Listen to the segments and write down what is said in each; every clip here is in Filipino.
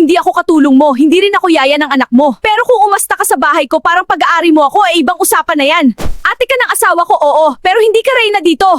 hindi ako katulong mo, hindi rin ako yaya ng anak mo. Pero kung umasta ka sa bahay ko, parang pag-aari mo ako, ibang usapan na yan. Ate ka ng asawa ko, oo, pero hindi ka reyna dito.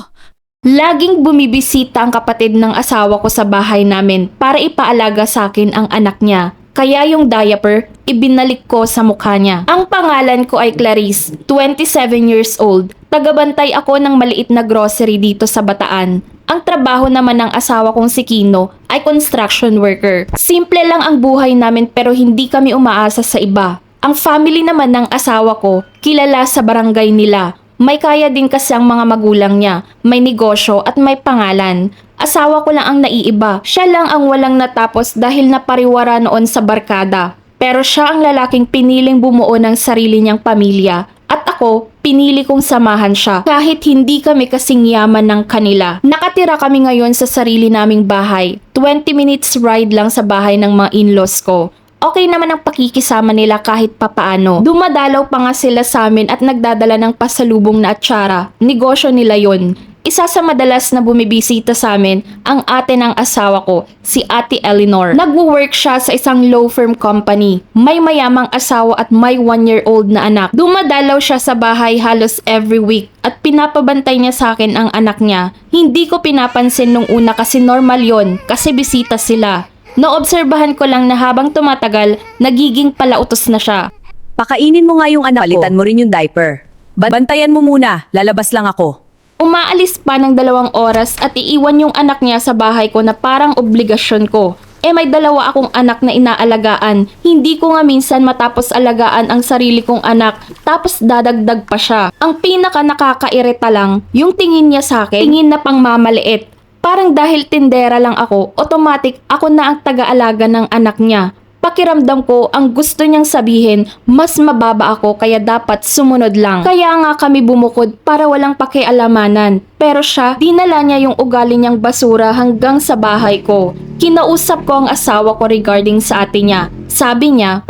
Laging bumibisita ang kapatid ng asawa ko sa bahay namin para ipaalaga sa akin ang anak niya. Kaya yung diaper, ibinalik ko sa mukha niya. Ang pangalan ko ay Clarice, 27 years old. Tagabantay ako ng maliit na grocery dito sa Bataan. Ang trabaho naman ng asawa kong si Kino ay construction worker. Simple lang ang buhay namin pero hindi kami umaasa sa iba. Ang family naman ng asawa ko, kilala sa barangay nila. May kaya din kasi ang mga magulang niya, may negosyo at may pangalan. Asawa ko lang ang naiiba. Siya lang ang walang natapos dahil napariwara noon sa barkada. Pero siya ang lalaking piniling bumuo ng sarili niyang pamilya. At ako, pinili kong samahan siya kahit hindi kami kasing yaman ng kanila. Nakatira kami ngayon sa sarili naming bahay. 20 minutes ride lang sa bahay ng mga in-laws ko. Okay naman ang pakikisama nila kahit papaano. Dumadalaw pa nga sila sa amin at nagdadala ng pasalubong na atsara. Negosyo nila yon. Isa sa madalas na bumibisita sa amin ang ate ng asawa ko, si Ate Eleanor. Nagwo-work siya sa isang law firm company. May mayamang asawa at may 1-year-old na anak. Dumadalaw siya sa bahay halos every week at pinapabantay niya sa akin ang anak niya. Hindi ko pinapansin nung una kasi normal yon kasi bisita sila. Naobserbahan ko lang na habang tumatagal, nagiging palautos na siya. Pakainin mo nga yung anak ko. Palitan mo rin yung diaper. Bantayan mo muna, lalabas lang ako. Umaalis pa ng 2 oras at iiwan yung anak niya sa bahay ko na parang obligasyon ko. May 2 akong anak na inaalagaan. Hindi ko nga minsan matapos alagaan ang sarili kong anak, tapos dadagdag pa siya. Ang pinaka nakakairita lang, yung tingin niya sa akin, tingin na pang mamaliit. Parang dahil tindera lang ako, automatic ako na ang taga-alaga ng anak niya. Pakiramdam ko, ang gusto niyang sabihin, mas mababa ako kaya dapat sumunod lang. Kaya nga kami bumukod para walang pakialamanan. Pero siya, dinala niya yung ugali niyang basura hanggang sa bahay ko. Kinausap ko ang asawa ko regarding sa ate niya. Sabi niya,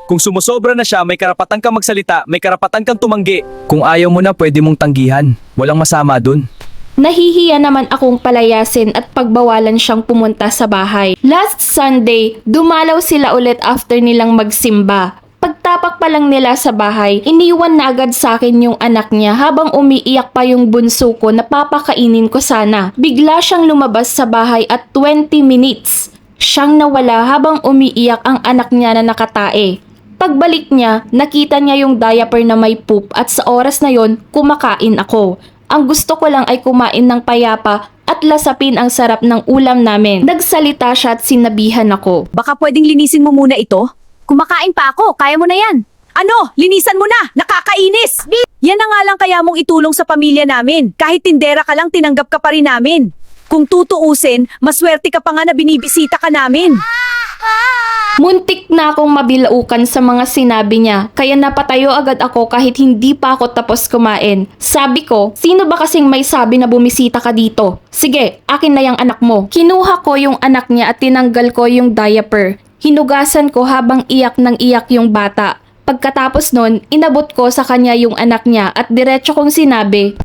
Kung sumusobra na siya, may karapatan kang magsalita, may karapatan kang tumanggi. Kung ayaw mo na, pwede mong tanggihan. Walang masama dun. nahihiya naman akong palayasin at pagbawalan siyang pumunta sa bahay. Last Sunday, dumalaw sila ulit after nilang magsimba. Pagtapak pa lang nila sa bahay, iniwan na agad sa akin yung anak niya habang umiiyak pa yung bunso ko na papakainin ko sana. Bigla siyang lumabas sa bahay at 20 minutes. Siyang nawala habang umiiyak ang anak niya na nakatae. Pagbalik niya, nakita niya yung diaper na may poop at sa oras na yon, kumakain ako. Ang gusto ko lang ay kumain ng payapa at lasapin ang sarap ng ulam namin. Nagsalita siya at sinabihan ako. Baka pwedeng linisin mo muna ito? Kumakain pa ako, kaya mo na yan. Ano? Linisan mo na! Nakakainis! Yan na nga lang kaya mong itulong sa pamilya namin. Kahit tindera ka lang, tinanggap ka pa rin namin. Kung tutuusin, maswerte ka pa nga na binibisita ka namin. Muntik na akong mabilaukan sa mga sinabi niya, kaya napatayo agad ako kahit hindi pa ako tapos kumain. Sabi ko, sino ba kasing may sabi na bumisita ka dito? Sige, akin na yung anak mo. Kinuha ko yung anak niya at tinanggal ko yung diaper. Hinugasan ko habang iyak ng iyak yung bata. Pagkatapos nun, inabot ko sa kanya yung anak niya at diretso kong sinabi,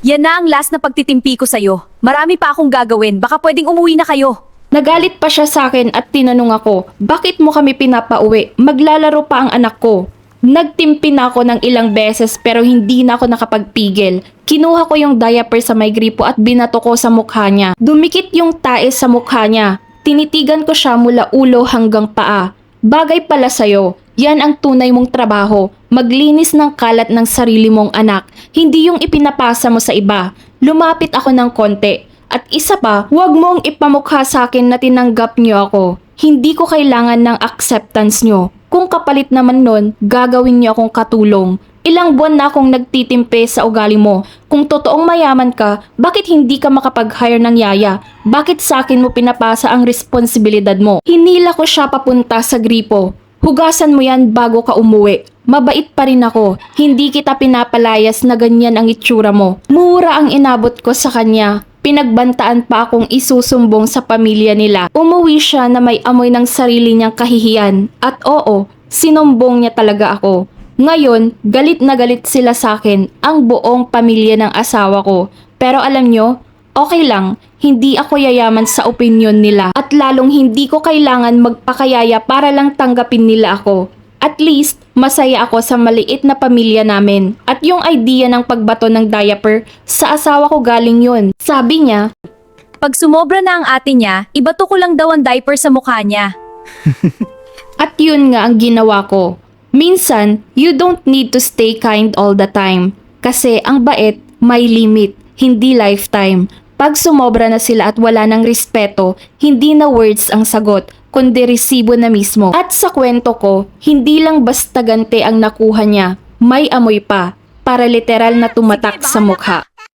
Yan na ang last na pagtitimpi ko sa'yo. Marami pa akong gagawin, baka pwedeng umuwi na kayo. Nagalit pa siya sa akin at tinanong ako, bakit mo kami pinapauwi? Maglalaro pa ang anak ko. Nagtimpi na ako ng ilang beses pero hindi na ako nakapagpigil. Kinuha ko yung diaper sa may gripo at binato ko sa mukha niya. Dumikit yung tae sa mukha niya. Tinitigan ko siya mula ulo hanggang paa. Bagay pala sa'yo. Yan ang tunay mong trabaho. Maglinis ng kalat ng sarili mong anak. Hindi yung ipinapasa mo sa iba. Lumapit ako ng konti. At isa pa, huwag mong ipamukha sa akin na tinanggap niyo ako. Hindi ko kailangan ng acceptance niyo. Kung kapalit naman nun, gagawin niyo akong katulong. Ilang buwan na akong nagtitimpe sa ugali mo. Kung totoong mayaman ka, bakit hindi ka makapag-hire ng yaya? Bakit sa akin mo pinapasa ang responsibilidad mo? Hinila ko siya papunta sa gripo. Hugasan mo yan bago ka umuwi. Mabait pa rin ako. Hindi kita pinapalayas na ganyan ang itsura mo. Mura ang inabot ko sa kanya. Pinagbantaan pa akong isusumbong sa pamilya nila. Umuwi siya na may amoy ng sarili niyang kahihiyan. At oo, sinumbong niya talaga ako. Ngayon, galit na galit sila sa akin, ang buong pamilya ng asawa ko. Pero alam nyo, okay lang, hindi ako yayaman sa opinyon nila at lalong hindi ko kailangan magpakayaya para lang tanggapin nila ako. At least, masaya ako sa maliit na pamilya namin. At yung idea ng pagbato ng diaper, sa asawa ko galing yun. Sabi niya, Pag sumobra na ang ate niya, ibato ko lang daw ang diaper sa mukha niya. at yun nga ang ginawa ko. Minsan, you don't need to stay kind all the time. Kasi ang bait, may limit, hindi lifetime. Pag sumobra na sila at wala ng respeto, hindi na words ang sagot, kundi resibo na mismo. At sa kwento ko, hindi lang basta gante ang nakuha niya, may amoy pa, para literal na tumatak Sige, sa bahala mukha.